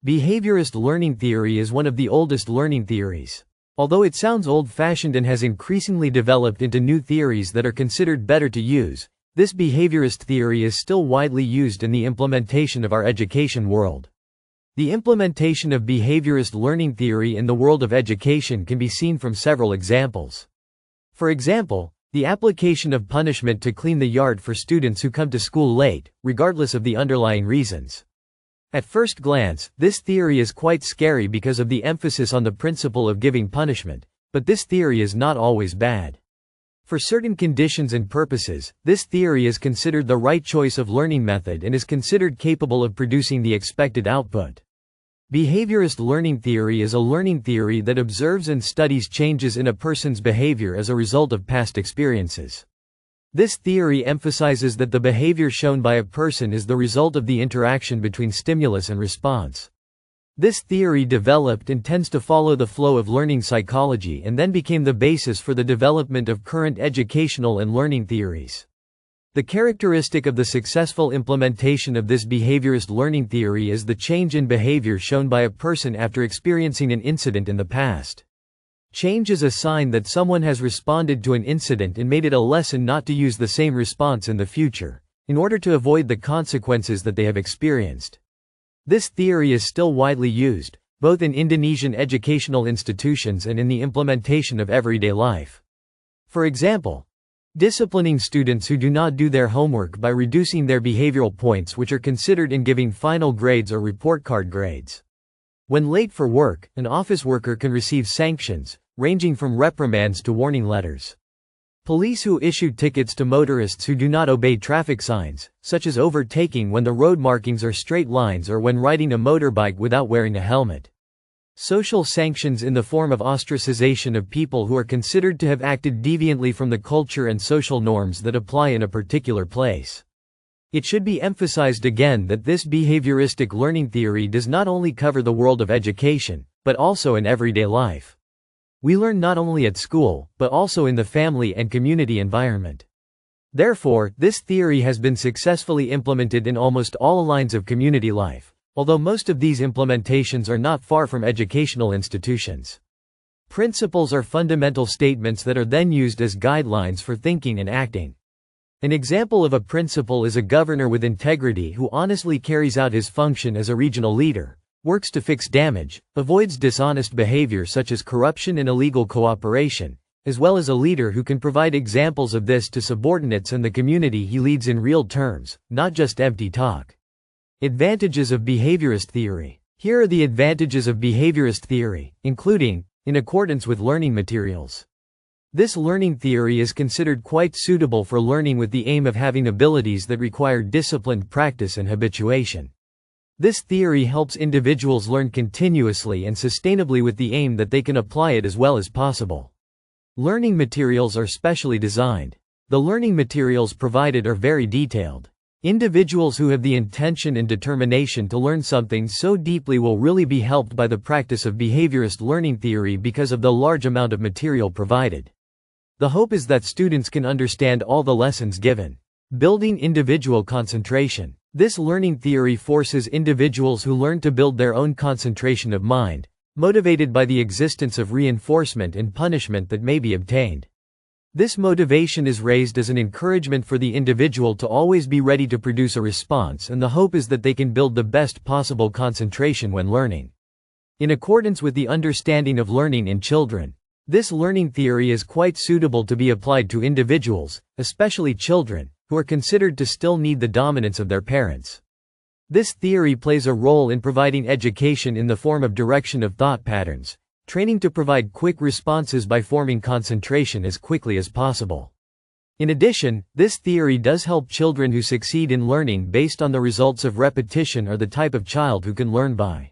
Behaviorist learning theory is one of the oldest learning theories. Although it sounds old-fashioned and has increasingly developed into new theories that are considered better to use, this behaviorist theory is still widely used in the implementation of our education world. The implementation of behaviorist learning theory in the world of education can be seen from several examples. For example, the application of punishment to clean the yard for students who come to school late, regardless of the underlying reasons. At first glance, this theory is quite scary because of the emphasis on the principle of giving punishment, but this theory is not always bad. For certain conditions and purposes, this theory is considered the right choice of learning method and is considered capable of producing the expected output. Behaviorist learning theory is a learning theory that observes and studies changes in a person's behavior as a result of past experiences. This theory emphasizes that the behavior shown by a person is the result of the interaction between stimulus and response. This theory developed and tends to follow the flow of learning psychology and then became the basis for the development of current educational and learning theories. The characteristic of the successful implementation of this behaviorist learning theory is the change in behavior shown by a person after experiencing an incident in the past. Change is a sign that someone has responded to an incident and made it a lesson not to use the same response in the future, in order to avoid the consequences that they have experienced. This theory is still widely used, both in Indonesian educational institutions and in the implementation of everyday life. For example, disciplining students who do not do their homework by reducing their behavioral points, which are considered in giving final grades or report card grades. When late for work, an office worker can receive sanctions, ranging from reprimands to warning letters. Police who issue tickets to motorists who do not obey traffic signs, such as overtaking when the road markings are straight lines or when riding a motorbike without wearing a helmet. Social sanctions in the form of ostracization of people who are considered to have acted deviantly from the culture and social norms that apply in a particular place. It should be emphasized again that this behavioristic learning theory does not only cover the world of education, but also in everyday life. We learn not only at school, but also in the family and community environment. Therefore, this theory has been successfully implemented in almost all lines of community life, although most of these implementations are not far from educational institutions. Principles are fundamental statements that are then used as guidelines for thinking and acting. An example of a principle is a governor with integrity who honestly carries out his function as a regional leader, works to fix damage, avoids dishonest behavior such as corruption and illegal cooperation, as well as a leader who can provide examples of this to subordinates and the community he leads in real terms, not just empty talk. Advantages of behaviorist theory. Here are the advantages of behaviorist theory, including, in accordance with learning materials. This learning theory is considered quite suitable for learning with the aim of having abilities that require disciplined practice and habituation. This theory helps individuals learn continuously and sustainably with the aim that they can apply it as well as possible. Learning materials are specially designed. The learning materials provided are very detailed. Individuals who have the intention and determination to learn something so deeply will really be helped by the practice of behaviorist learning theory because of the large amount of material provided. The hope is that students can understand all the lessons given. Building individual concentration. This learning theory forces individuals who learn to build their own concentration of mind, motivated by the existence of reinforcement and punishment that may be obtained. This motivation is raised as an encouragement for the individual to always be ready to produce a response, and the hope is that they can build the best possible concentration when learning. In accordance with the understanding of learning in children, this learning theory is quite suitable to be applied to individuals, especially children, who are considered to still need the dominance of their parents. This theory plays a role in providing education in the form of direction of thought patterns, training to provide quick responses by forming concentration as quickly as possible. In addition, this theory does help children who succeed in learning based on the results of repetition or the type of child who can learn by